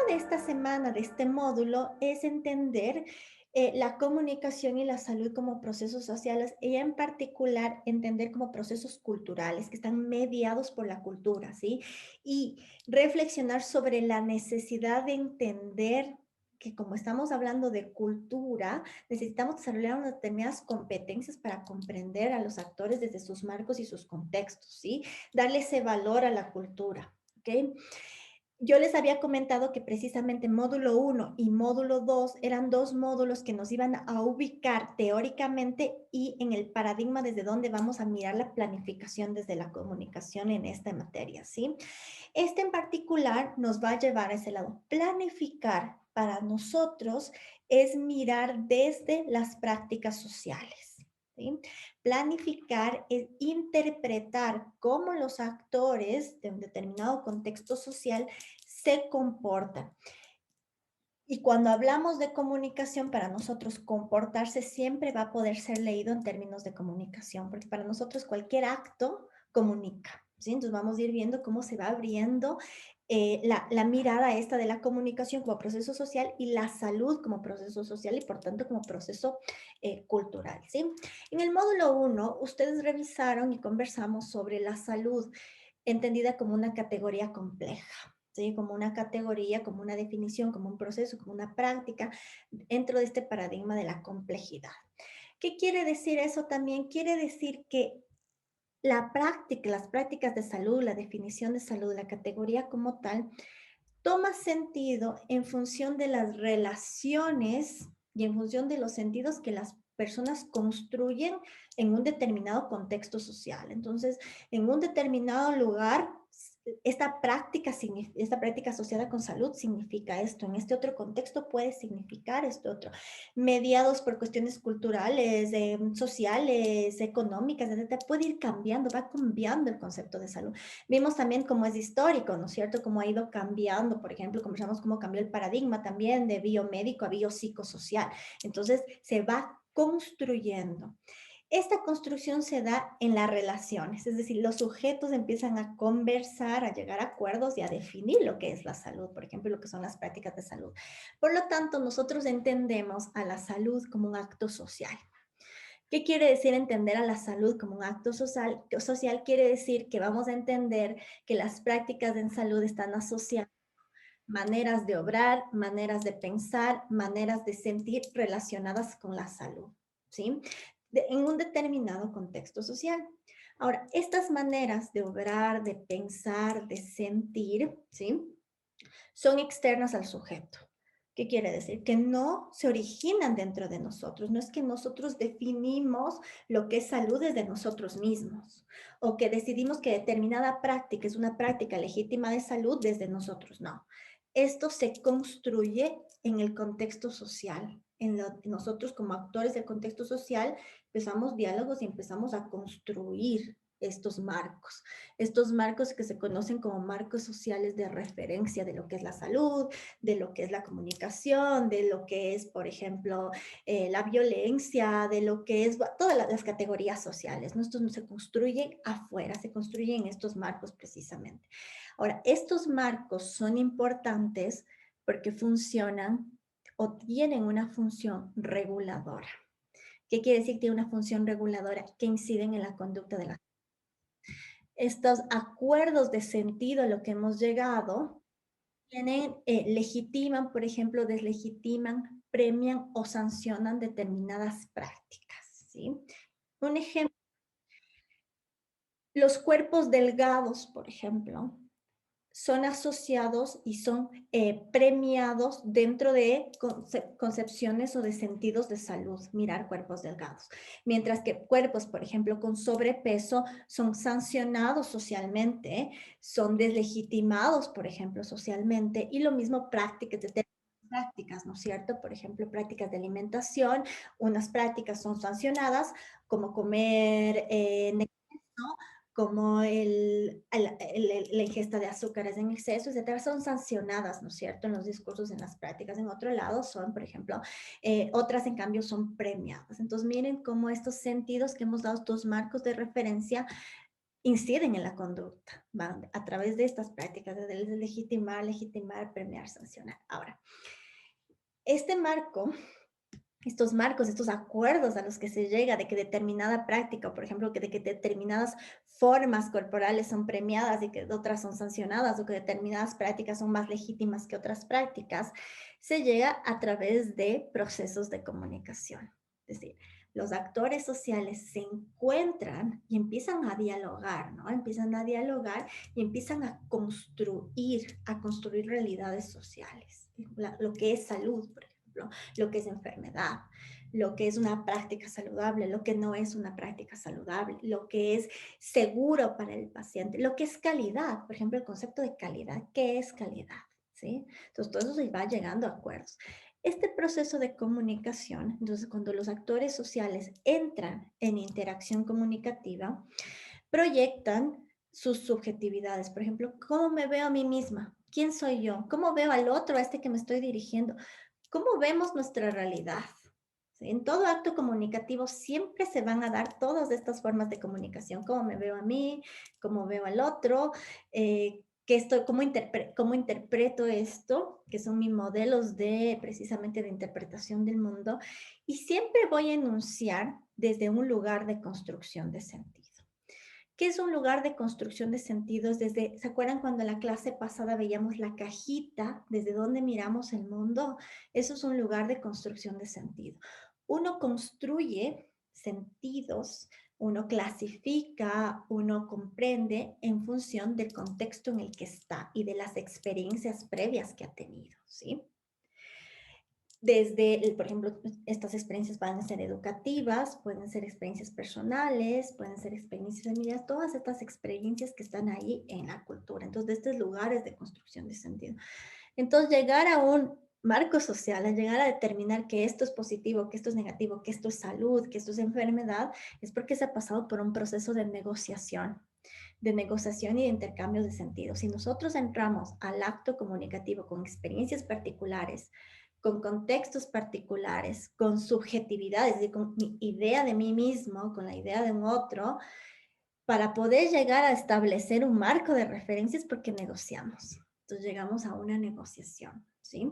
de esta semana, de este módulo, es entender la comunicación y la salud como procesos sociales y en particular entender como procesos culturales que están mediados por la cultura, ¿sí? Y reflexionar sobre la necesidad de entender que como estamos hablando de cultura, necesitamos desarrollar unas determinadas competencias para comprender a los actores desde sus marcos y sus contextos, ¿sí? Darle ese valor a la cultura, ¿ok? Yo les había comentado que precisamente módulo uno y módulo 2 eran dos módulos que nos iban a ubicar teóricamente y en el paradigma desde donde vamos a mirar la planificación desde la comunicación en esta materia, ¿sí? Este en particular nos va a llevar a ese lado. Planificar para nosotros es mirar desde las prácticas sociales. ¿Sí? Planificar es interpretar cómo los actores de un determinado contexto social se comportan. Y cuando hablamos de comunicación, para nosotros comportarse siempre va a poder ser leído en términos de comunicación, porque para nosotros cualquier acto comunica, ¿sí? Entonces vamos a ir viendo cómo se va abriendo la mirada esta de la comunicación como proceso social y la salud como proceso social y por tanto como proceso cultural, ¿sí? En el módulo uno, ustedes revisaron y conversamos sobre la salud entendida como una categoría compleja. ¿Sí? Como una categoría, como una definición, como un proceso, como una práctica dentro de este paradigma de la complejidad. ¿Qué quiere decir eso también? Quiere decir que la práctica, las prácticas de salud, la definición de salud, la categoría como tal, toma sentido en función de las relaciones y en función de los sentidos que las personas construyen en un determinado contexto social. Entonces, en un determinado lugar, esta práctica asociada con salud significa esto, en este otro contexto puede significar esto otro, mediados por cuestiones culturales, sociales, económicas, etc., puede ir cambiando, va cambiando el concepto de salud. Vimos también cómo es histórico, ¿no es cierto? Cómo ha ido cambiando, por ejemplo, conversamos cómo cambió el paradigma también de biomédico a biopsicosocial. Entonces, se va construyendo. Esta construcción se da en las relaciones, es decir, los sujetos empiezan a conversar, a llegar a acuerdos y a definir lo que es la salud, por ejemplo, lo que son las prácticas de salud. Por lo tanto, nosotros entendemos a la salud como un acto social. ¿Qué quiere decir entender a la salud como un acto social? Social quiere decir que vamos a entender que las prácticas en salud están asociadas a maneras de obrar, maneras de pensar, maneras de sentir relacionadas con la salud, ¿sí? En un determinado contexto social. Ahora, estas maneras de obrar, de pensar, de sentir, ¿sí? Son externas al sujeto. ¿Qué quiere decir? Que no se originan dentro de nosotros. No es que nosotros definimos lo que es salud desde nosotros mismos o que decidimos que determinada práctica es una práctica legítima de salud desde nosotros. No. Esto se construye en el contexto social. Nosotros como actores del contexto social empezamos diálogos y empezamos a construir estos marcos que se conocen como marcos sociales de referencia de lo que es la salud, de lo que es la comunicación, de lo que es, por ejemplo, la violencia, de lo que es todas las categorías sociales, ¿no? Estos no se construyen afuera, se construyen en estos marcos precisamente. Ahora, estos marcos son importantes porque funcionan o tienen una función reguladora. ¿Qué quiere decir que tiene una función reguladora? Que inciden en la conducta de la estos acuerdos de sentido a lo que hemos llegado tienen, legitiman, por ejemplo, deslegitiman, premian o sancionan determinadas prácticas, ¿sí? Un ejemplo, los cuerpos delgados, por ejemplo, son asociados y son premiados dentro de concepciones o de sentidos de salud, mirar cuerpos delgados. Mientras que cuerpos, por ejemplo, con sobrepeso son sancionados socialmente, son deslegitimados, por ejemplo, socialmente, y lo mismo prácticas, ¿no es cierto? Por ejemplo, prácticas de alimentación, unas prácticas son sancionadas, como comer en exceso, como la ingesta de azúcares en exceso, etcétera, son sancionadas, ¿no es cierto?, en los discursos, en las prácticas. En otro lado son, por ejemplo, otras en cambio son premiadas. Entonces miren cómo estos sentidos que hemos dado, estos marcos de referencia, inciden en la conducta, van a través de estas prácticas de legitimar, premiar, sancionar. Ahora, este marco, estos marcos, estos acuerdos a los que se llega de que determinada práctica, o por ejemplo, que de que determinadas formas corporales son premiadas y que otras son sancionadas, o que determinadas prácticas son más legítimas que otras prácticas, se llega a través de procesos de comunicación. Es decir, los actores sociales se encuentran y empiezan a dialogar, ¿no? Empiezan a dialogar y empiezan a construir realidades sociales. Lo que es salud, por ejemplo, lo que es enfermedad, lo que es una práctica saludable, lo que no es una práctica saludable, lo que es seguro para el paciente, lo que es calidad, por ejemplo, el concepto de calidad, ¿qué es calidad? ¿Sí? Entonces, todo eso se va llegando a acuerdos. Este proceso de comunicación, entonces, cuando los actores sociales entran en interacción comunicativa, proyectan sus subjetividades. Por ejemplo, ¿cómo me veo a mí misma? ¿Quién soy yo? ¿Cómo veo al otro, a este que me estoy dirigiendo? ¿Cómo vemos nuestra realidad? ¿Sí? En todo acto comunicativo siempre se van a dar todas estas formas de comunicación. ¿Cómo me veo a mí? ¿Cómo veo al otro? ¿Cómo interpreto esto? Que son mis modelos de precisamente de interpretación del mundo. Y siempre voy a enunciar desde un lugar de construcción de sentido. ¿Qué es un lugar de construcción de sentidos? ¿Se acuerdan cuando en la clase pasada veíamos la cajita, desde donde miramos el mundo? Eso es un lugar de construcción de sentido. Uno construye sentidos, uno clasifica, uno comprende en función del contexto en el que está y de las experiencias previas que ha tenido, ¿sí? Por ejemplo, estas experiencias van a ser educativas, pueden ser experiencias personales, pueden ser experiencias familiares, todas estas experiencias que están ahí en la cultura. Entonces, de estos lugares de construcción de sentido. Entonces, llegar a un marco social, a llegar a determinar que esto es positivo, que esto es negativo, que esto es salud, que esto es enfermedad, es porque se ha pasado por un proceso de negociación y de intercambio de sentido. Si nosotros entramos al acto comunicativo con experiencias particulares, con contextos particulares, con subjetividades, y con mi idea de mí mismo, con la idea de un otro, para poder llegar a establecer un marco de referencias porque negociamos. Entonces llegamos a una negociación, ¿sí?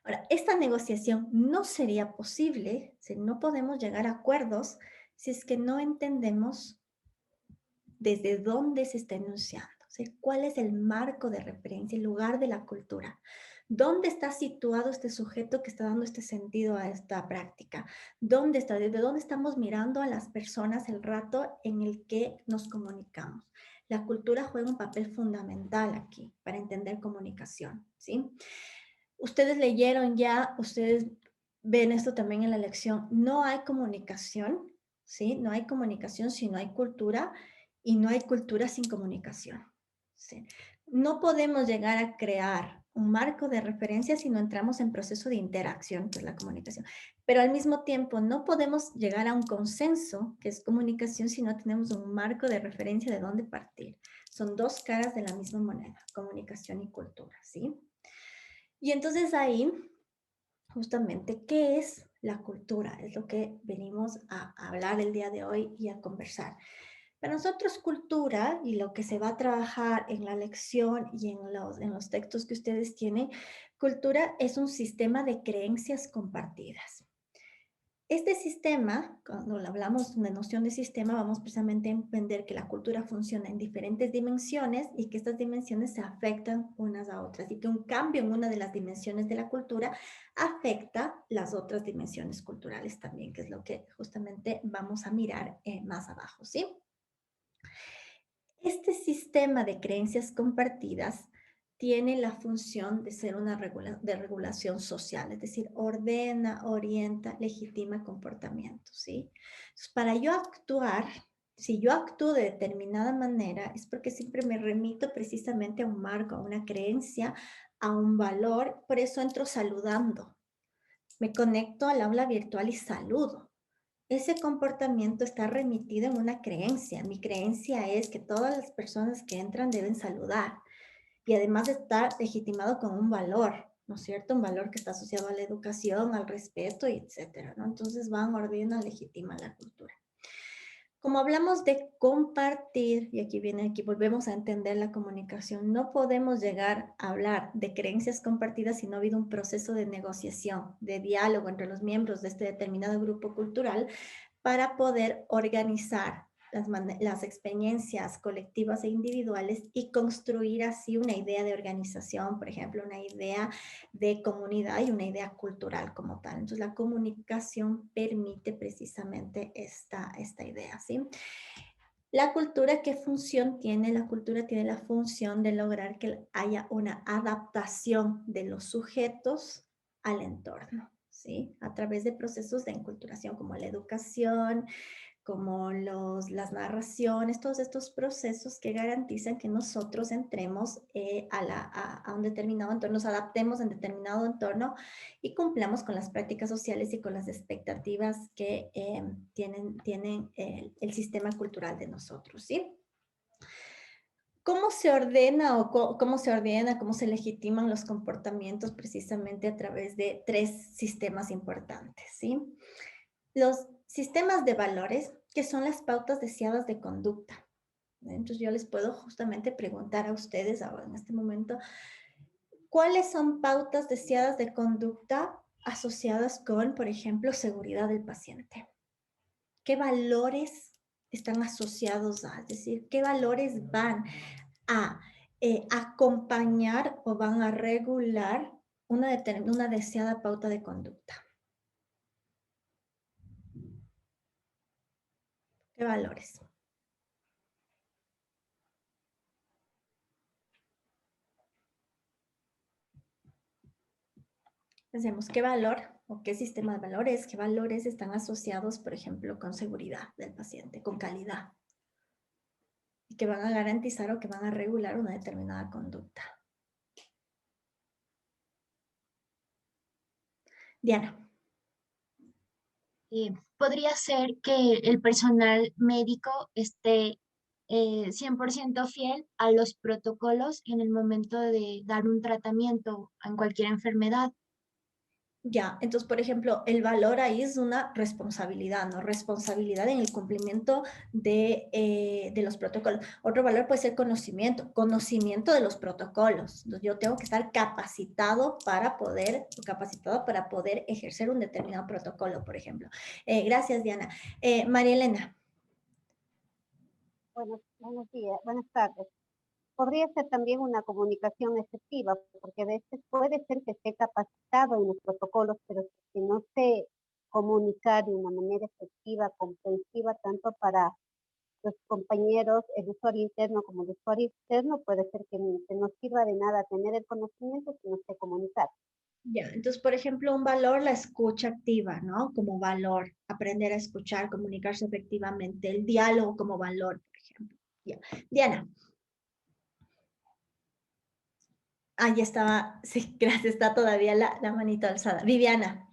Ahora, esta negociación no sería posible, si no podemos llegar a acuerdos, si es que no entendemos desde dónde se está enunciando, ¿sí? ¿Cuál es el marco de referencia, el lugar de la cultura? ¿Dónde está situado este sujeto que está dando este sentido a esta práctica? ¿Dónde está? ¿Desde dónde estamos mirando a las personas el rato en el que nos comunicamos? La cultura juega un papel fundamental aquí para entender comunicación, ¿sí? Ustedes leyeron ya, ustedes ven esto también en la lección, no hay comunicación, ¿sí? No hay comunicación si no hay cultura y no hay cultura sin comunicación, ¿sí? No podemos llegar a crear un marco de referencia si no entramos en proceso de interacción, que es la comunicación. Pero al mismo tiempo no podemos llegar a un consenso, que es comunicación, si no tenemos un marco de referencia de dónde partir. Son dos caras de la misma moneda, comunicación y cultura, ¿sí? Y entonces ahí, justamente, ¿qué es la cultura? Es lo que venimos a hablar el día de hoy y a conversar. Para nosotros cultura y lo que se va a trabajar en la lección y en los textos que ustedes tienen, cultura es un sistema de creencias compartidas. Este sistema, cuando hablamos de noción de sistema, vamos precisamente a entender que la cultura funciona en diferentes dimensiones y que estas dimensiones se afectan unas a otras y que un cambio en una de las dimensiones de la cultura afecta las otras dimensiones culturales también, que es lo que justamente vamos a mirar más abajo, ¿sí? Este sistema de creencias compartidas tiene la función de ser una de regulación social, es decir, ordena, orienta, legitima comportamientos, ¿sí? Entonces, para yo actuar, si yo actúo de determinada manera, es porque siempre me remito precisamente a un marco, a una creencia, a un valor, por eso entro saludando. Me conecto al aula virtual y saludo. Ese comportamiento está remitido en una creencia. Mi creencia es que todas las personas que entran deben saludar y además está legitimado con un valor, ¿no es cierto? Un valor que está asociado a la educación, al respeto, y etcétera, ¿no? Entonces van, ordenan, legitiman la cultura. Como hablamos de compartir, y aquí volvemos a entender la comunicación, no podemos llegar a hablar de creencias compartidas si no ha habido un proceso de negociación, de diálogo entre los miembros de este determinado grupo cultural para poder organizar las experiencias colectivas e individuales y construir así una idea de organización, por ejemplo, una idea de comunidad y una idea cultural como tal. Entonces, la comunicación permite precisamente esta idea, ¿sí? La cultura, ¿qué función tiene? La cultura tiene la función de lograr que haya una adaptación de los sujetos al entorno, ¿sí? A través de procesos de enculturación como la educación, como las narraciones, todos estos procesos que garantizan que nosotros entremos a un determinado entorno, nos adaptemos en determinado entorno y cumplamos con las prácticas sociales y con las expectativas que tienen el sistema cultural de nosotros, ¿sí? ¿Cómo se ordena cómo se legitiman los comportamientos precisamente a través de tres sistemas importantes, ¿sí? Los sistemas de valores, que son las pautas deseadas de conducta. Entonces yo les puedo justamente preguntar a ustedes ahora en este momento, ¿cuáles son pautas deseadas de conducta asociadas con, por ejemplo, seguridad del paciente? ¿Qué valores están asociados a? Es decir, ¿qué valores van a acompañar o van a regular una deseada pauta de conducta? ¿Qué valores? Pensemos qué valor o qué sistema de valores, qué valores están asociados, por ejemplo, con seguridad del paciente, con calidad, y que van a garantizar o que van a regular una determinada conducta. Diana. Podría ser que el personal médico esté 100% fiel a los protocolos en el momento de dar un tratamiento en cualquier enfermedad. Ya, entonces, por ejemplo, el valor ahí es una responsabilidad, ¿no? Responsabilidad en el cumplimiento de los protocolos. Otro valor puede ser conocimiento, conocimiento de los protocolos. Entonces, yo tengo que estar capacitado para poder ejercer un determinado protocolo, por ejemplo. Gracias, Diana. María Elena. Buenos días, buenas tardes. Podría ser también una comunicación efectiva, porque a veces puede ser que esté capacitado en los protocolos, pero si no se comunicar de una manera efectiva, comprensiva, tanto para los compañeros, el usuario interno como el usuario externo, puede ser que no sirva de nada tener el conocimiento si no se comunicar. Ya, entonces, por ejemplo, un valor, la escucha activa, ¿no? Como valor, aprender a escuchar, comunicarse efectivamente, el diálogo como valor, por ejemplo. Ya. Diana. Ah, ya estaba, sí, gracias, está todavía la manito alzada. Viviana.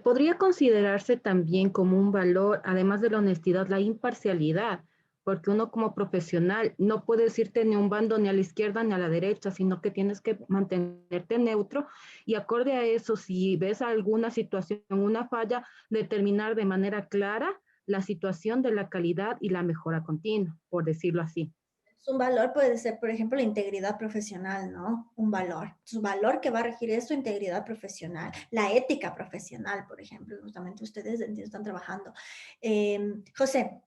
Podría considerarse también como un valor, además de la honestidad, la imparcialidad, porque uno como profesional no puede irte ni a un bando ni a la izquierda ni a la derecha, sino que tienes que mantenerte neutro y acorde a eso, si ves alguna situación, una falla, determinar de manera clara la situación de la calidad y la mejora continua, por decirlo así. Un valor puede ser, por ejemplo, la integridad profesional, ¿no? Un valor. Su valor que va a regir es su integridad profesional, la ética profesional, por ejemplo, justamente ustedes están trabajando. José.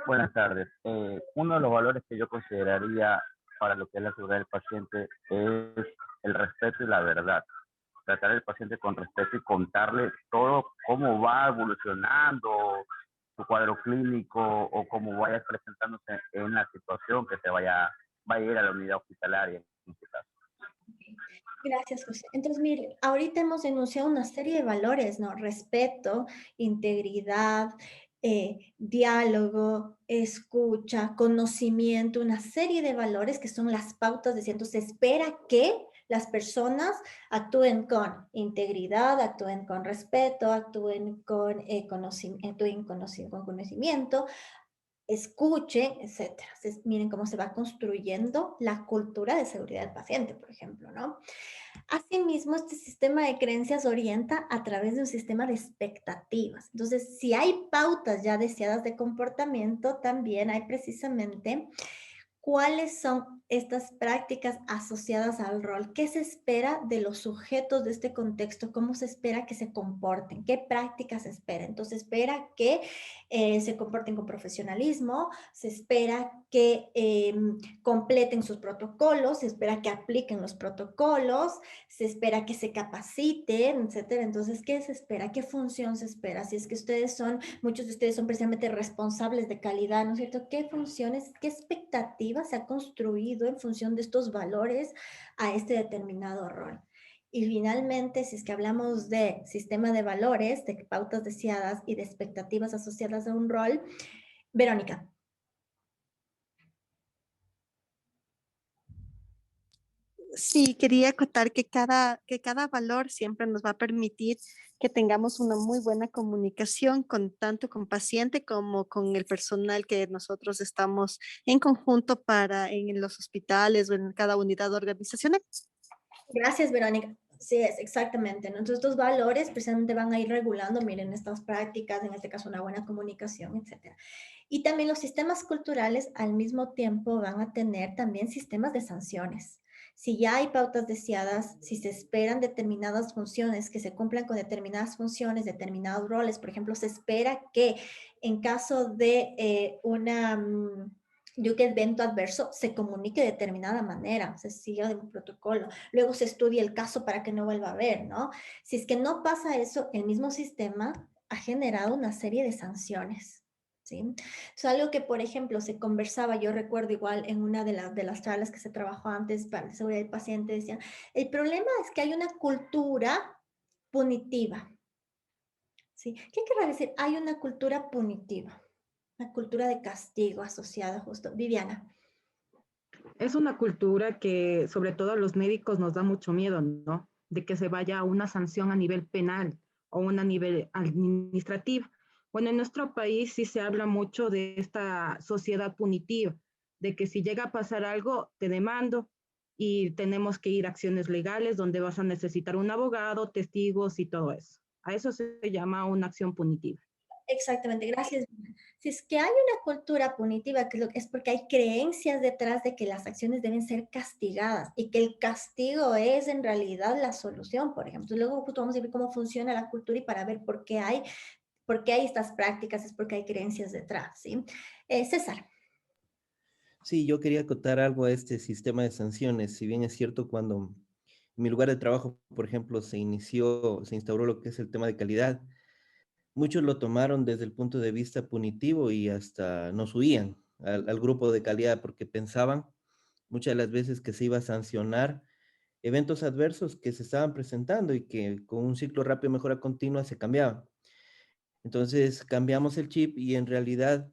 Buenas tardes. Uno de los valores que yo consideraría para lo que es la seguridad del paciente es el respeto y la verdad. Tratar al paciente con respeto y contarle todo cómo va evolucionando su cuadro clínico o cómo vaya presentándose en la situación que va a ir a la unidad hospitalaria en este caso. Gracias, José. Entonces, mire, ahorita hemos enunciado una serie de valores, ¿no? Respeto, integridad, diálogo, escucha, conocimiento, una serie de valores que son las pautas de entonces se espera que las personas actúen con integridad, actúen con respeto, actúen con conocimiento, escuchen, etcétera. Entonces, miren cómo se va construyendo la cultura de seguridad del paciente, por ejemplo, ¿no? Asimismo, este sistema de creencias orienta a través de un sistema de expectativas. Entonces, si hay pautas ya deseadas de comportamiento, también hay precisamente cuáles son estas prácticas asociadas al rol. ¿Qué se espera de los sujetos de este contexto? ¿Cómo se espera que se comporten? ¿Qué prácticas se espera? Entonces, espera que se comporten con profesionalismo, se espera que completen sus protocolos, se espera que apliquen los protocolos, se espera que se capaciten, etcétera. Entonces, ¿qué se espera? ¿Qué función se espera? Si es que muchos de ustedes son precisamente responsables de calidad, ¿no es cierto? ¿Qué funciones, qué expectativas se ha construido en función de estos valores a este determinado rol? Y finalmente, si es que hablamos de sistema de valores, de pautas deseadas y de expectativas asociadas a un rol, Verónica. Sí, quería acotar que cada valor siempre nos va a permitir que tengamos una muy buena comunicación con tanto con paciente como con el personal que nosotros estamos en conjunto para en los hospitales o en cada unidad organizacional. Gracias, Verónica. Sí, es exactamente. ¿No? Entonces, estos valores precisamente van a ir regulando, miren, estas prácticas, en este caso una buena comunicación, etcétera. Y también los sistemas culturales al mismo tiempo van a tener también sistemas de sanciones. Si ya hay pautas deseadas, si se esperan determinadas funciones, que se cumplan con determinadas funciones, determinados roles, por ejemplo, se espera que en caso de de un evento adverso se comunique de determinada manera, se siga de un protocolo, luego se estudia el caso para que no vuelva a haber, ¿no? Si es que no pasa eso, el mismo sistema ha generado una serie de sanciones. ¿Sí? Es algo que, por ejemplo, se conversaba, yo recuerdo igual en una de las charlas que se trabajó antes para la seguridad del paciente, decían, el problema es que hay una cultura punitiva. ¿Sí? ¿Qué querrá decir? Hay una cultura punitiva, una cultura de castigo asociada justo. Viviana. Es una cultura que sobre todo a los médicos nos da mucho miedo, ¿no? De que se vaya a una sanción a nivel penal o una a nivel administrativo. Bueno, en nuestro país sí se habla mucho de esta sociedad punitiva, de que si llega a pasar algo, te demando y tenemos que ir a acciones legales donde vas a necesitar un abogado, testigos y todo eso. A eso se llama una acción punitiva. Exactamente, gracias. Si es que hay una cultura punitiva, que es porque hay creencias detrás de que las acciones deben ser castigadas y que el castigo es en realidad la solución, por ejemplo. Luego justo vamos a ver cómo funciona la cultura y para ver por qué hay estas prácticas, es porque hay creencias detrás, ¿sí? César. Sí, yo quería acotar algo a este sistema de sanciones. Si bien es cierto, cuando en mi lugar de trabajo, por ejemplo, se instauró lo que es el tema de calidad, muchos lo tomaron desde el punto de vista punitivo y hasta nos huían al grupo de calidad porque pensaban muchas de las veces que se iba a sancionar eventos adversos que se estaban presentando y que con un ciclo rápido de mejora continua se cambiaban. Entonces cambiamos el chip y en realidad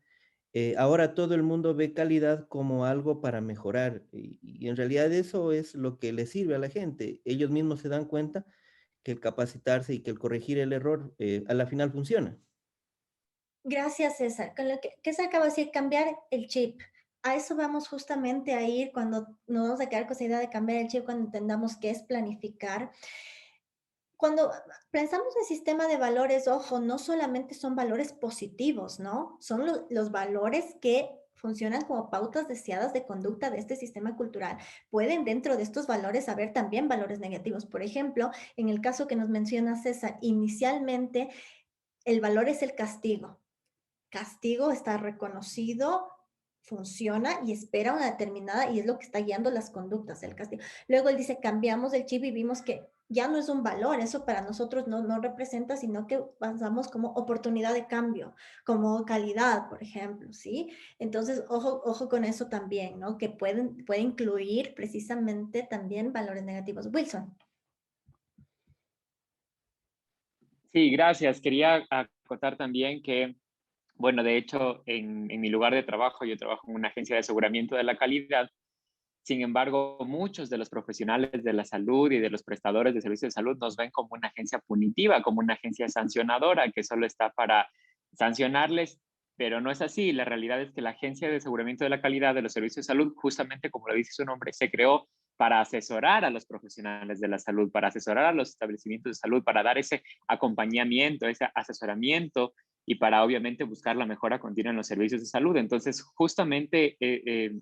ahora todo el mundo ve calidad como algo para mejorar y en realidad eso es lo que le sirve a la gente. Ellos mismos se dan cuenta que el capacitarse y que el corregir el error a la final funciona. Gracias, César. Con lo que se acaba de decir, cambiar el chip. A eso vamos justamente a ir cuando nos vamos a quedar con esa idea de cambiar el chip, cuando entendamos qué es planificar. Cuando pensamos en sistema de valores, ojo, no solamente son valores positivos, ¿no? Son los valores que funcionan como pautas deseadas de conducta de este sistema cultural. Pueden dentro de estos valores haber también valores negativos. Por ejemplo, en el caso que nos menciona César, inicialmente el valor es el castigo. Castigo está reconocido, funciona y espera una determinada, y es lo que está guiando las conductas, el castigo. Luego él dice, cambiamos el chip y vimos que ya no es un valor, eso para nosotros no representa, sino que pasamos como oportunidad de cambio, como calidad, por ejemplo, ¿sí? Entonces, ojo con eso también, ¿no? Que puede incluir precisamente también valores negativos. Wilson. Sí, gracias. Quería acotar también que, bueno, de hecho, en mi lugar de trabajo, yo trabajo en una agencia de aseguramiento de la calidad. Sin embargo, muchos de los profesionales de la salud y de los prestadores de servicios de salud nos ven como una agencia punitiva, como una agencia sancionadora que solo está para sancionarles, pero no es así. La realidad es que la Agencia de Aseguramiento de la Calidad de los Servicios de Salud, justamente como lo dice su nombre, se creó para asesorar a los profesionales de la salud, para asesorar a los establecimientos de salud, para dar ese acompañamiento, ese asesoramiento y para obviamente buscar la mejora continua en los servicios de salud. Entonces, justamente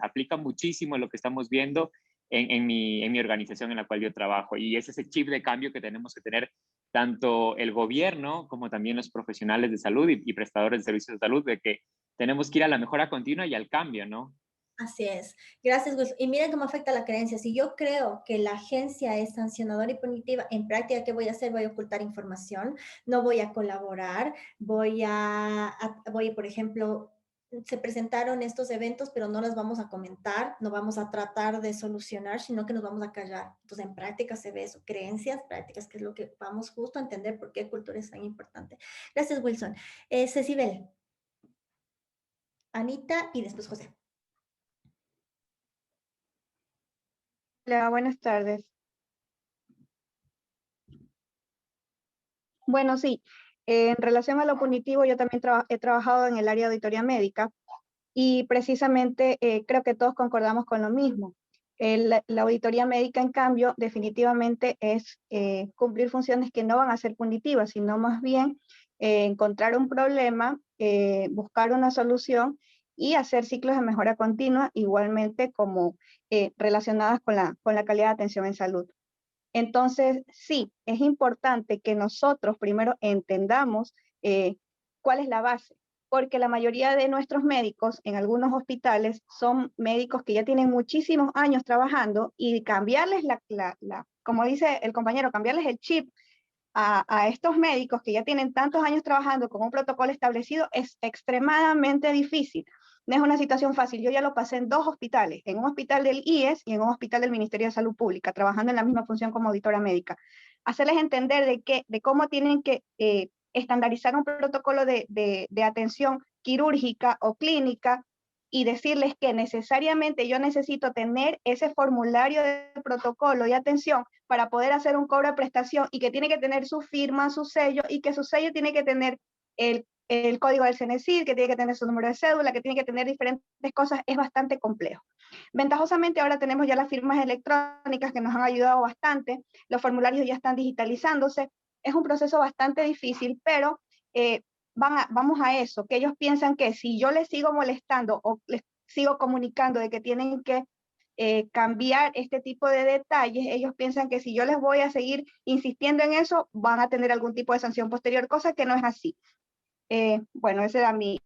aplica muchísimo lo que estamos viendo en mi organización en la cual yo trabajo, y es ese chip de cambio que tenemos que tener tanto el gobierno como también los profesionales de salud y prestadores de servicios de salud, de que tenemos que ir a la mejora continua y al cambio, ¿no? Así es. Gracias, Wilson. Y miren cómo afecta la creencia. Si yo creo que la agencia es sancionadora y punitiva, en práctica, ¿qué voy a hacer? Voy a ocultar información, no voy a colaborar, por ejemplo, se presentaron estos eventos, pero no las vamos a comentar, no vamos a tratar de solucionar, sino que nos vamos a callar. Entonces, en práctica se ve eso, creencias, prácticas, que es lo que vamos justo a entender por qué cultura es tan importante. Gracias, Wilson. Cecibel, Anita y después José. Hola, buenas tardes. Bueno, sí, en relación a lo punitivo, yo también he trabajado en el área de auditoría médica y precisamente creo que todos concordamos con lo mismo. La auditoría médica, en cambio, definitivamente es cumplir funciones que no van a ser punitivas, sino más bien encontrar un problema, buscar una solución y hacer ciclos de mejora continua, igualmente como relacionadas con la calidad de atención en salud. Entonces, sí, es importante que nosotros primero entendamos cuál es la base, porque la mayoría de nuestros médicos en algunos hospitales son médicos que ya tienen muchísimos años trabajando, y cambiarles como dice el compañero, cambiarles el chip a estos médicos que ya tienen tantos años trabajando con un protocolo establecido es extremadamente difícil. No es una situación fácil. Yo ya lo pasé en 2 hospitales, en un hospital del IES y en un hospital del Ministerio de Salud Pública, trabajando en la misma función como auditora médica. Hacerles entender de cómo tienen que estandarizar un protocolo de atención quirúrgica o clínica, y decirles que necesariamente yo necesito tener ese formulario de protocolo de atención para poder hacer un cobro de prestación, y que tiene que tener su firma, su sello, y que su sello tiene que tener el código del CENESID, que tiene que tener su número de cédula, que tiene que tener diferentes cosas, es bastante complejo. Ventajosamente ahora tenemos ya las firmas electrónicas que nos han ayudado bastante, los formularios ya están digitalizándose, es un proceso bastante difícil, pero vamos a eso, que ellos piensan que si yo les sigo molestando o les sigo comunicando de que tienen que cambiar este tipo de detalles, ellos piensan que si yo les voy a seguir insistiendo en eso, van a tener algún tipo de sanción posterior, cosa que no es así. Bueno, esa era mi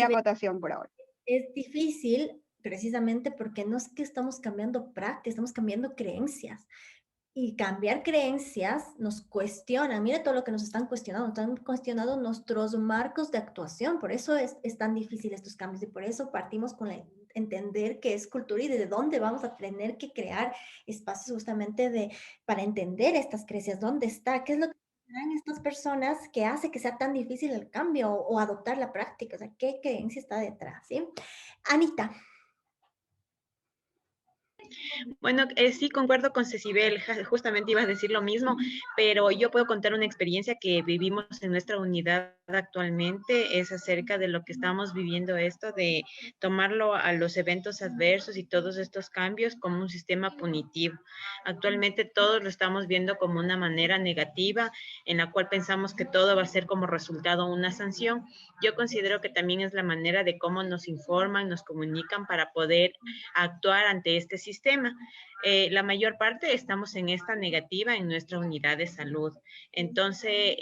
acotación por ahora. Es difícil precisamente porque no es que estamos cambiando prácticas, estamos cambiando creencias. Y cambiar creencias nos cuestiona. Mira todo lo que nos están cuestionando nuestros marcos de actuación. Por eso es tan difícil estos cambios, y por eso partimos con entender qué es cultura y desde dónde vamos a tener que crear espacios justamente para entender estas creencias. ¿Dónde está? ¿Qué es lo que dan estas personas que hace que sea tan difícil el cambio o adoptar la práctica? O sea, ¿qué creencia está detrás? ¿Sí? Anita. Bueno, sí, concuerdo con Cecibel, justamente ibas a decir lo mismo, pero yo puedo contar una experiencia que vivimos en nuestra unidad actualmente, es acerca de lo que estamos viviendo esto, de tomarlo a los eventos adversos y todos estos cambios como un sistema punitivo. Actualmente todos lo estamos viendo como una manera negativa, en la cual pensamos que todo va a ser como resultado una sanción. Yo considero que también es la manera de cómo nos informan, nos comunican para poder actuar ante este sistema. La mayor parte estamos en esta negativa en nuestra unidad de salud. Entonces,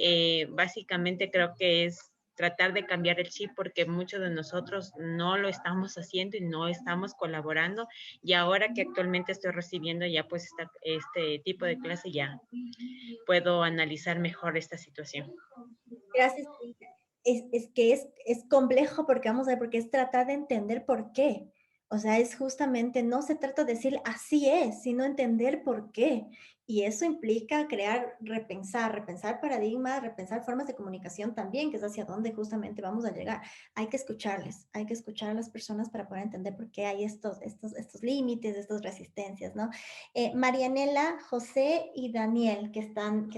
básicamente creo que es tratar de cambiar el chip, porque muchos de nosotros no lo estamos haciendo y no estamos colaborando, y ahora que actualmente estoy recibiendo ya pues este tipo de clase, ya puedo analizar mejor esta situación. Gracias. Es que es complejo porque vamos a ver, porque es tratar de entender por qué. O sea, es justamente, no se trata de decir así es, sino entender por qué. Y eso implica repensar paradigmas, repensar formas de comunicación también, que es hacia dónde justamente vamos a llegar. Hay que escucharles, hay que escuchar a las personas para poder entender por qué hay estos límites, estas resistencias, ¿no? Marianela, José y Daniel, que están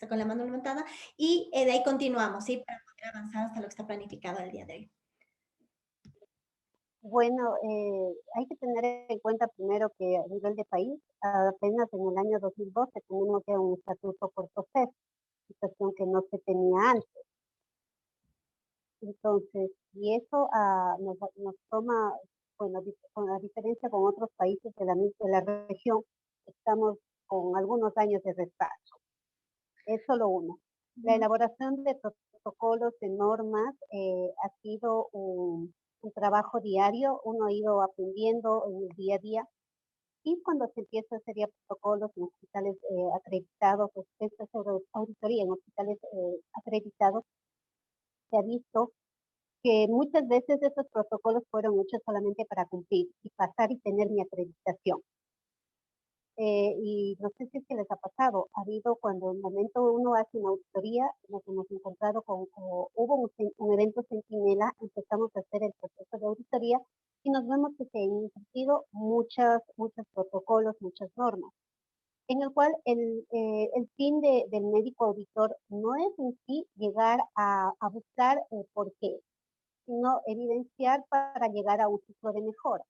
con la mano levantada, y de ahí continuamos, ¿sí? Para poder avanzar hasta lo que está planificado el día de hoy. Bueno, hay que tener en cuenta primero que a nivel de país, apenas en el año 2012 tenemos ya un estatuto por proceso, situación que no se tenía antes. Entonces, y eso nos toma, bueno, con la diferencia con otros países de la región, estamos con algunos años de retraso. Es solo uno. La elaboración de protocolos, de normas, ha sido un trabajo diario, uno ha ido aprendiendo en el día a día, y cuando se empieza a hacer ya protocolos en hospitales acreditados, esta auditoría en hospitales acreditados, se ha visto que muchas veces esos protocolos fueron hechos solamente para cumplir y pasar y tener mi acreditación. Y no sé si es que les ha pasado, ha habido cuando en el momento uno hace una auditoría, nos hemos encontrado con, hubo un evento centinela, empezamos a hacer el proceso de auditoría y nos vemos que se han incluido muchos protocolos, muchas normas, en el cual el fin del médico auditor no es en sí llegar a buscar por qué, sino evidenciar para llegar a un ciclo de mejora.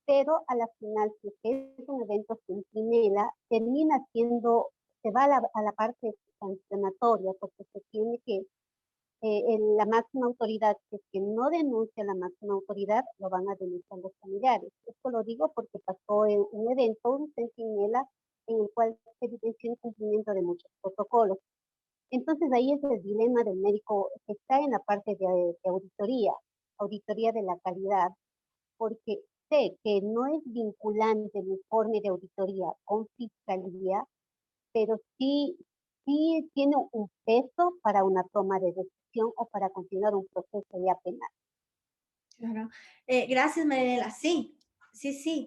Pero a la final, si es un evento centinela, termina siendo, se va a la parte sancionatoria, porque se tiene que, la máxima autoridad, si es que no denuncia la máxima autoridad, lo van a denunciar los familiares. Esto lo digo porque pasó en un evento, un centinela, en el cual se evidenció el cumplimiento de muchos protocolos. Entonces ahí es el dilema del médico que está en la parte de auditoría de la calidad, porque sé que no es vinculante el informe de auditoría con fiscalía, pero sí tiene un peso para una toma de decisión o para continuar un proceso ya penal. Claro. Gracias, Mariela. Sí,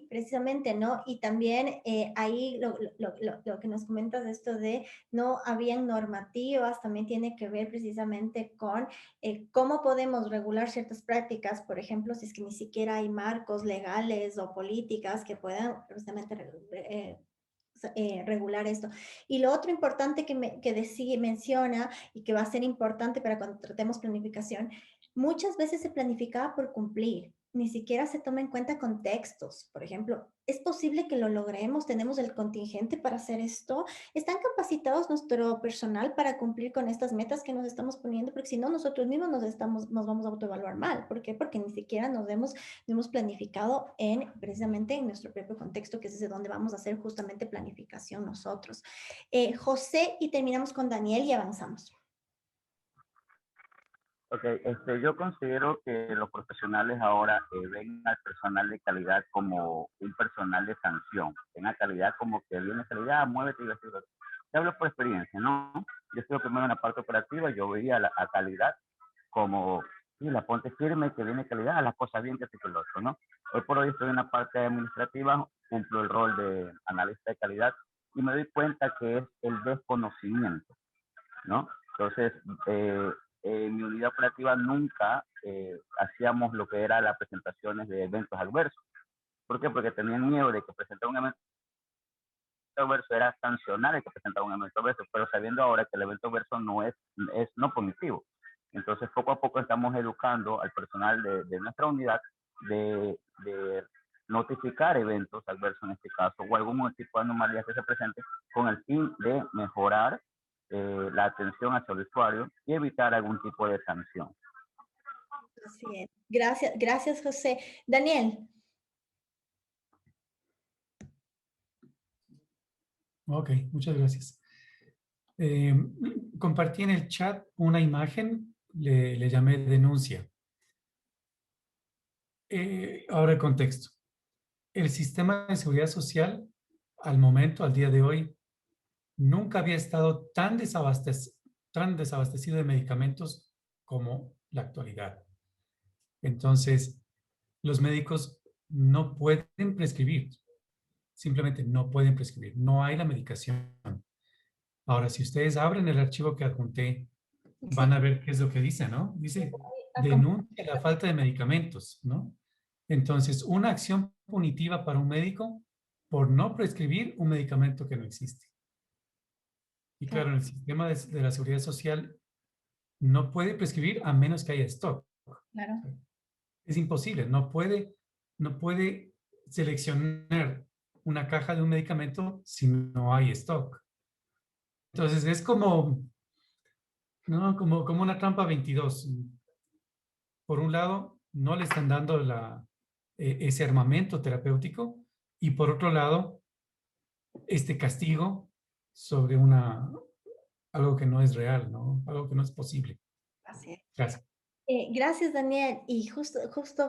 precisamente, ¿no? Y también ahí lo que nos comentas de esto de no habían normativas, también tiene que ver precisamente con cómo podemos regular ciertas prácticas, por ejemplo, si es que ni siquiera hay marcos legales o políticas que puedan precisamente regular esto. Y lo otro importante que menciona y que va a ser importante para cuando tratemos planificación, muchas veces se planificaba por cumplir, ni siquiera se toma en cuenta contextos. Por ejemplo, ¿es posible que lo logremos? ¿Tenemos el contingente para hacer esto? ¿Están capacitados nuestro personal para cumplir con estas metas que nos estamos poniendo? Porque si no, nosotros mismos nos vamos a autoevaluar mal. ¿Por qué? Porque ni siquiera nos hemos planificado precisamente en nuestro propio contexto, que es desde donde vamos a hacer justamente planificación nosotros. José, y terminamos con Daniel y avanzamos. Ok, yo considero que los profesionales ahora ven al personal de calidad como un personal de sanción, ven a calidad como que viene calidad, muévete y vestido. Te hablo por experiencia, ¿no? Yo estuve primero en la parte operativa, yo veía a calidad como, sí, la ponte firme, que viene calidad, las cosas bien, que esto y lo otro, ¿no? Hoy por hoy estoy en la parte administrativa, cumplo el rol de analista de calidad y me doy cuenta que es el desconocimiento, ¿no? Entonces, en mi unidad operativa nunca hacíamos lo que era las presentaciones de eventos adversos. ¿Por qué? Porque tenían miedo de que presentar un evento adverso era sancionar el que presentaba un evento adverso, pero sabiendo ahora que el evento adverso no es no punitivo. Entonces, poco a poco estamos educando al personal de nuestra unidad de notificar eventos adversos en este caso, o algún tipo de anomalías que se presente, con el fin de mejorar la atención hacia el usuario y evitar algún tipo de sanción. Así es. Gracias, José. Daniel. Ok, muchas gracias. Compartí en el chat una imagen, le llamé denuncia. Ahora el contexto. El sistema de seguridad social, al momento, al día de hoy, nunca había estado tan desabastecido de medicamentos como la actualidad. Entonces, los médicos no pueden prescribir. Simplemente no pueden prescribir. No hay la medicación. Ahora, si ustedes abren el archivo que adjunté, van a ver qué es lo que dice, ¿no? Dice, denuncia la falta de medicamentos, ¿no? Entonces, una acción punitiva para un médico por no prescribir un medicamento que no existe. Y claro, en el sistema de la seguridad social no puede prescribir a menos que haya stock. Claro. Es imposible, no puede no puede seleccionar una caja de un medicamento si no hay stock. Entonces es como, ¿no? Como una trampa 22. Por un lado, no le están dando ese armamento terapéutico y por otro lado, este castigo sobre algo que no es real, ¿no? Algo que no es posible. Así es. Gracias. Gracias, Daniel. Y justo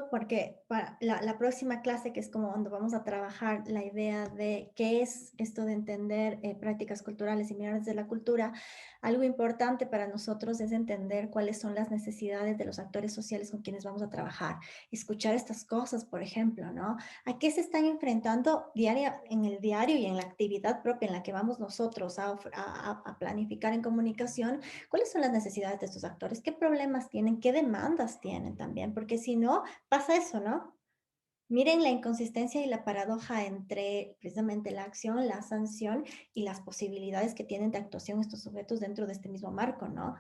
porque para la próxima clase, que es como donde vamos a trabajar la idea de qué es esto de entender prácticas culturales y mirar desde la cultura, algo importante para nosotros es entender cuáles son las necesidades de los actores sociales con quienes vamos a trabajar. Escuchar estas cosas, por ejemplo, ¿no? ¿A qué se están enfrentando en el diario y en la actividad propia en la que vamos nosotros a planificar en comunicación? ¿Cuáles son las necesidades de estos actores? ¿Qué problemas tienen? ¿Qué demandas tienen también? Porque si no, pasa eso, ¿no? Miren la inconsistencia y la paradoja entre precisamente la acción, la sanción y las posibilidades que tienen de actuación estos sujetos dentro de este mismo marco, ¿no?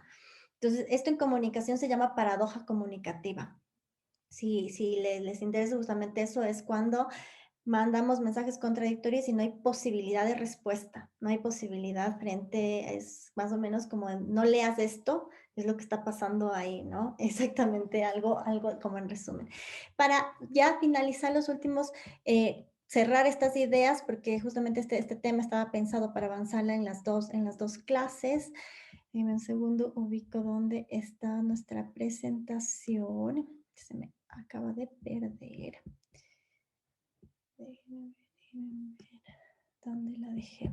Entonces, esto en comunicación se llama paradoja comunicativa. Si les interesa justamente eso, es cuando mandamos mensajes contradictorios y no hay posibilidad de respuesta, no hay posibilidad es más o menos como no leas esto, es lo que está pasando ahí, ¿no? Exactamente, algo como en resumen. Para ya finalizar los últimos, cerrar estas ideas, porque justamente este tema estaba pensado para avanzarla en las dos clases. En un segundo ubico dónde está nuestra presentación. Se me acaba de perder. Déjenme ver dónde la dejé.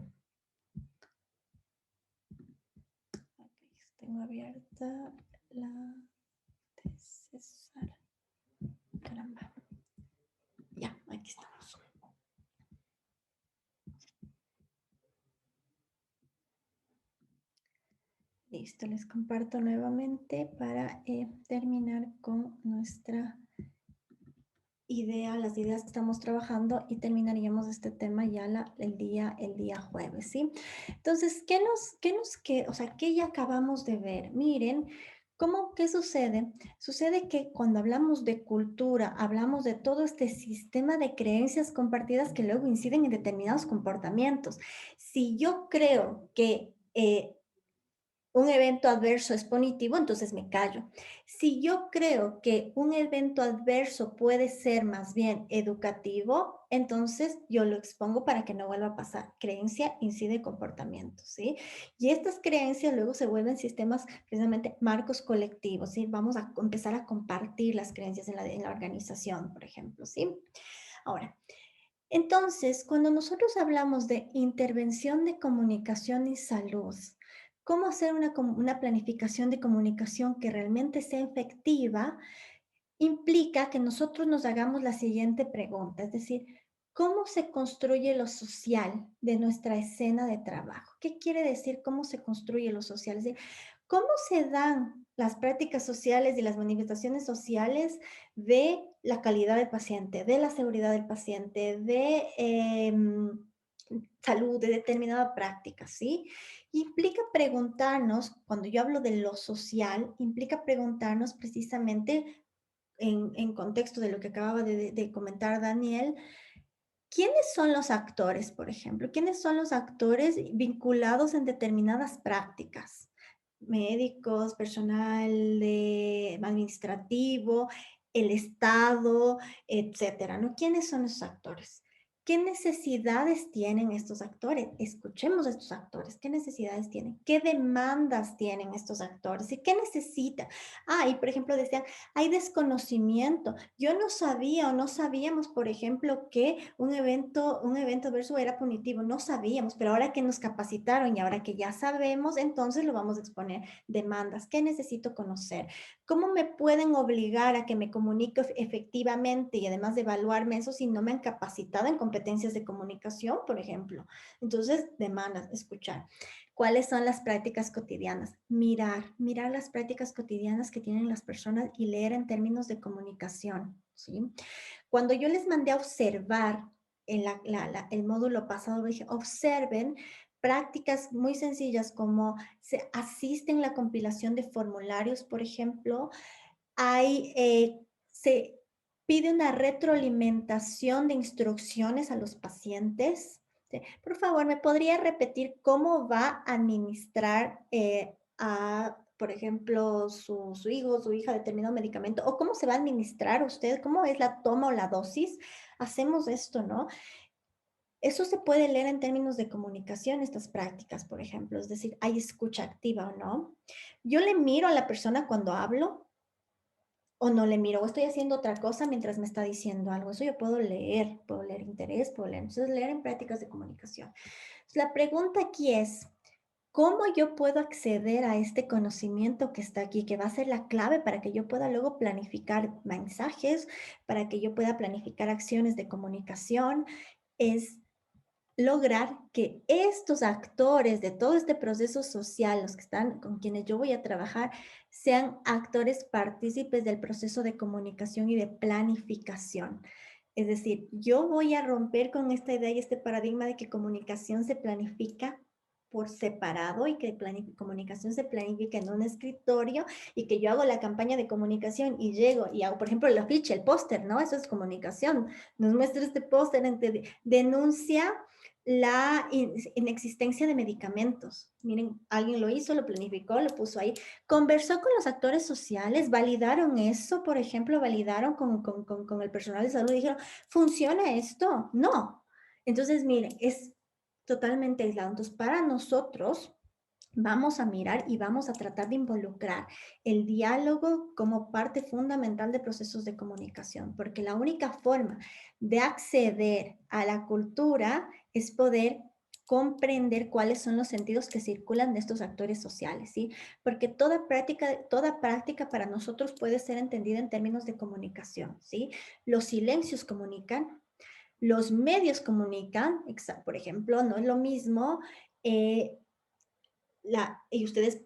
Aquí tengo abierta la de César. Caramba. Ya, aquí estamos. Listo, les comparto nuevamente para terminar con nuestra idea, las ideas que estamos trabajando y terminaríamos este tema ya el día jueves, ¿sí? Entonces, ¿qué ya acabamos de ver? Miren, ¿qué sucede? Sucede que cuando hablamos de cultura, hablamos de todo este sistema de creencias compartidas que luego inciden en determinados comportamientos. Si yo creo que un evento adverso es punitivo, entonces me callo. Si yo creo que un evento adverso puede ser más bien educativo, entonces yo lo expongo para que no vuelva a pasar. Creencia incide comportamiento, ¿sí? Y estas creencias luego se vuelven sistemas, precisamente marcos colectivos, ¿sí? Vamos a empezar a compartir las creencias en la organización, por ejemplo, ¿sí? Ahora, entonces, cuando nosotros hablamos de intervención de comunicación y salud, ¿cómo hacer una planificación de comunicación que realmente sea efectiva? Implica que nosotros nos hagamos la siguiente pregunta, es decir, ¿cómo se construye lo social de nuestra escena de trabajo? ¿Qué quiere decir cómo se construye lo social? Es decir, ¿cómo se dan las prácticas sociales y las manifestaciones sociales de la calidad del paciente, de la seguridad del paciente, de salud, de determinada práctica, ¿sí? Implica preguntarnos, cuando yo hablo de lo social, implica preguntarnos precisamente en contexto de lo que acababa de comentar Daniel, ¿quiénes son los actores, por ejemplo? ¿Quiénes son los actores vinculados en determinadas prácticas? Médicos, personal administrativo, el Estado, etcétera, ¿no? ¿Quiénes son esos actores? ¿Qué necesidades tienen estos actores? Escuchemos a estos actores. ¿Qué necesidades tienen? ¿Qué demandas tienen estos actores? ¿Y qué necesitan? Y por ejemplo decían, hay desconocimiento. Yo no sabía o no sabíamos, por ejemplo, que un evento adverso era punitivo. No sabíamos, pero ahora que nos capacitaron y ahora que ya sabemos, entonces lo vamos a exponer. Demandas. ¿Qué necesito conocer? ¿Cómo me pueden obligar a que me comunique efectivamente y además de evaluarme eso si no me han capacitado en competencias de comunicación, por ejemplo? Entonces, demandas, escuchar. ¿Cuáles son las prácticas cotidianas? Mirar las prácticas cotidianas que tienen las personas y leer en términos de comunicación, ¿sí? Cuando yo les mandé a observar en el módulo pasado, dije, observen prácticas muy sencillas como se asisten a la compilación de formularios, por ejemplo, pide una retroalimentación de instrucciones a los pacientes. ¿Sí? Por favor, ¿me podría repetir cómo va a administrar por ejemplo, su hijo, su hija determinado medicamento? ¿O cómo se va a administrar usted? ¿Cómo es la toma o la dosis? Hacemos esto, ¿no? Eso se puede leer en términos de comunicación, estas prácticas, por ejemplo. Es decir, ¿hay escucha activa o no? Yo le miro a la persona cuando hablo, o no le miro, o estoy haciendo otra cosa mientras me está diciendo algo. Eso yo puedo leer interés, puedo leer. Entonces, leer en prácticas de comunicación. Entonces, la pregunta aquí es, ¿cómo yo puedo acceder a este conocimiento que está aquí, que va a ser la clave para que yo pueda luego planificar mensajes, para que yo pueda planificar acciones de comunicación? Es lograr que estos actores de todo este proceso social, los que están con quienes yo voy a trabajar, sean actores partícipes del proceso de comunicación y de planificación. Es decir, yo voy a romper con esta idea y este paradigma de que comunicación se planifica por separado y que comunicación se planifica en un escritorio y que yo hago la campaña de comunicación y llego y hago, por ejemplo, el afiche, el póster, ¿no? Eso es comunicación. Nos muestra este póster, denuncia la inexistencia de medicamentos. Miren, alguien lo hizo, lo planificó, lo puso ahí. Conversó con los actores sociales, validaron eso, por ejemplo, validaron con el personal de salud, dijeron, ¿funciona esto? No. Entonces, miren, es totalmente aislado. Entonces, para nosotros, vamos a mirar y vamos a tratar de involucrar el diálogo como parte fundamental de procesos de comunicación, porque la única forma de acceder a la cultura es poder comprender cuáles son los sentidos que circulan de estos actores sociales, ¿sí? Porque toda práctica para nosotros puede ser entendida en términos de comunicación, ¿sí? Los silencios comunican, los medios comunican, por ejemplo, no es lo mismo y ustedes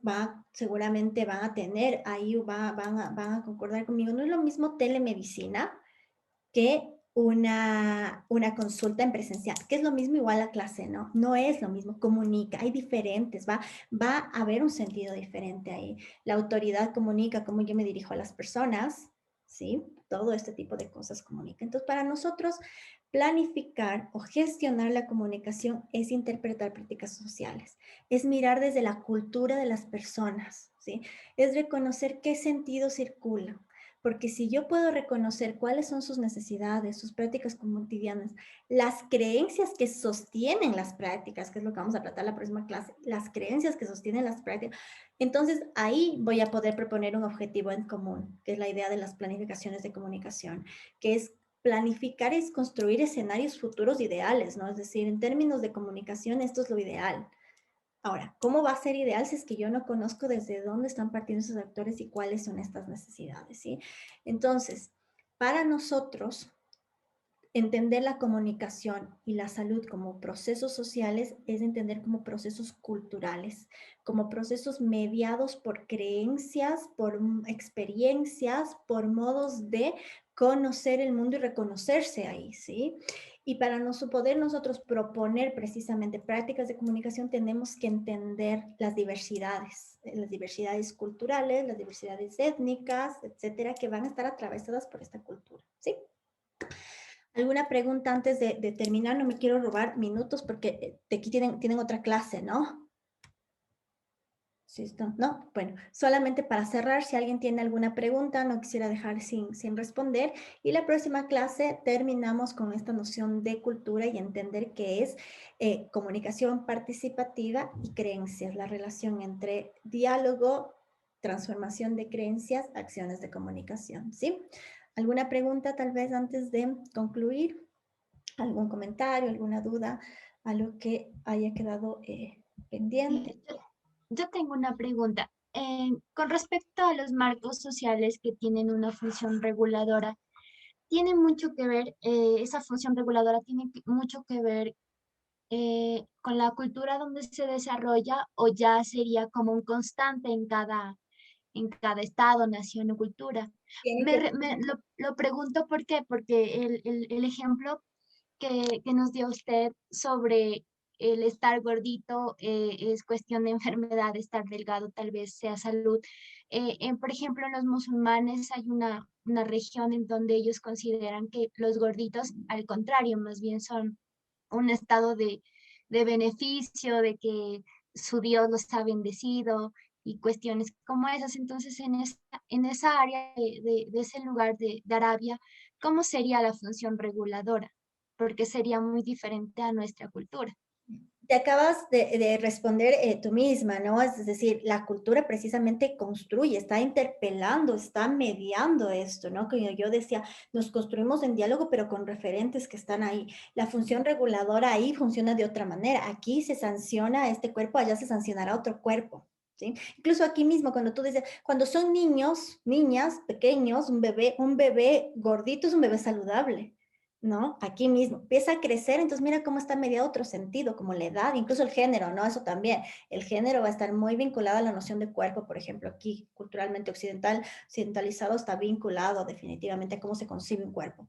seguramente van a tener, ahí van a concordar conmigo, no es lo mismo telemedicina que una consulta en presencial, que es lo mismo igual a clase, ¿no? No es lo mismo, comunica, hay diferentes, va a haber un sentido diferente ahí. La autoridad comunica cómo yo me dirijo a las personas, ¿sí? Todo este tipo de cosas comunica. Entonces, para nosotros, planificar o gestionar la comunicación es interpretar prácticas sociales, es mirar desde la cultura de las personas, ¿sí? Es reconocer qué sentido circula. Porque si yo puedo reconocer cuáles son sus necesidades, sus prácticas cotidianas, las creencias que sostienen las prácticas, que es lo que vamos a tratar la próxima clase, las creencias que sostienen las prácticas, entonces ahí voy a poder proponer un objetivo en común, que es la idea de las planificaciones de comunicación, que es planificar es construir escenarios futuros ideales, ¿no? Es decir, en términos de comunicación, esto es lo ideal. Ahora, ¿cómo va a ser ideal si es que yo no conozco desde dónde están partiendo esos actores y cuáles son estas necesidades, ¿sí? Entonces, para nosotros, entender la comunicación y la salud como procesos sociales es entender como procesos culturales, como procesos mediados por creencias, por experiencias, por modos de conocer el mundo y reconocerse ahí, ¿sí? Y para poder nosotros proponer precisamente prácticas de comunicación tenemos que entender las diversidades culturales, las diversidades étnicas, etcétera, que van a estar atravesadas por esta cultura, ¿sí? ¿Alguna pregunta antes de terminar? No me quiero robar minutos porque aquí tienen otra clase, ¿no? ¿Sí esto? ¿No? Bueno, solamente para cerrar, si alguien tiene alguna pregunta, no quisiera dejar sin responder. Y la próxima clase terminamos con esta noción de cultura y entender qué es comunicación participativa y creencias, la relación entre diálogo, transformación de creencias, acciones de comunicación, ¿sí? ¿Alguna pregunta tal vez antes de concluir? ¿Algún comentario, alguna duda, algo que haya quedado pendiente? Yo tengo una pregunta. Con respecto a los marcos sociales que tienen una función reguladora, tiene mucho que ver, esa función reguladora tiene mucho que ver con la cultura donde se desarrolla o ya sería como un constante en cada estado, nación o cultura. Lo pregunto ¿por qué? Porque el ejemplo que nos dio usted sobre el estar gordito es cuestión de enfermedad, estar delgado tal vez sea salud. Por ejemplo, en los musulmanes hay una región en donde ellos consideran que los gorditos, al contrario, más bien son un estado de beneficio, de que su Dios los ha bendecido y cuestiones como esas. Entonces, en esa área de ese lugar de Arabia, ¿cómo sería la función reguladora? Porque sería muy diferente a nuestra cultura. Te acabas de responder tú misma, ¿no? Es decir, la cultura precisamente construye, está interpelando, está mediando esto, ¿no? Que yo decía, nos construimos en diálogo, pero con referentes que están ahí. La función reguladora ahí funciona de otra manera. Aquí se sanciona este cuerpo, allá se sancionará otro cuerpo. ¿Sí? Incluso aquí mismo, cuando tú dices, cuando son niños, niñas, pequeños, un bebé gordito es un bebé saludable. ¿No? Aquí mismo, empieza a crecer, entonces mira cómo está mediado otro sentido, como la edad, incluso el género, ¿no? Eso también, el género va a estar muy vinculado a la noción de cuerpo, por ejemplo, aquí culturalmente occidentalizado está vinculado definitivamente a cómo se concibe un cuerpo.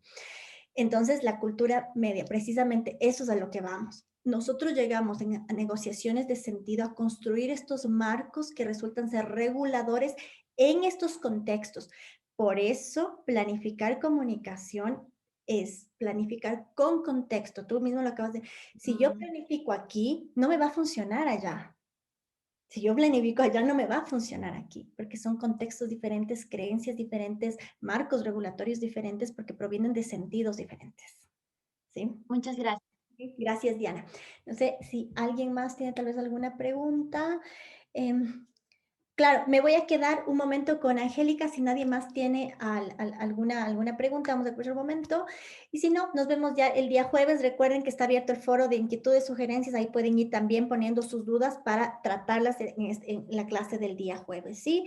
Entonces, la cultura media, precisamente eso es a lo que vamos. Nosotros llegamos a negociaciones de sentido a construir estos marcos que resultan ser reguladores en estos contextos. Por eso, planificar comunicación es planificar con contexto. Tú mismo lo acabas de... Si yo planifico aquí, no me va a funcionar allá. Si yo planifico allá, no me va a funcionar aquí, porque son contextos diferentes, creencias diferentes, marcos regulatorios diferentes, porque provienen de sentidos diferentes. ¿Sí? Muchas gracias. Gracias, Diana. No sé si alguien más tiene tal vez alguna pregunta. Claro, me voy a quedar un momento con Angélica, si nadie más tiene alguna pregunta, vamos a escuchar un momento. Y si no, nos vemos ya el día jueves. Recuerden que está abierto el foro de inquietudes, sugerencias, ahí pueden ir también poniendo sus dudas para tratarlas en la clase del día jueves, ¿sí?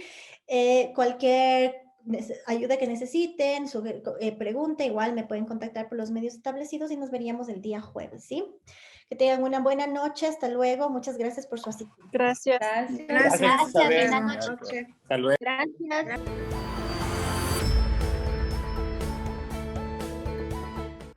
Cualquier ayuda que necesiten, pregunta, igual me pueden contactar por los medios establecidos y nos veríamos el día jueves, ¿sí? Que tengan una buena noche, hasta luego, muchas gracias por su asistencia. Gracias. Gracias. Gracias, Isabel. buenas noches. Hasta luego. Gracias.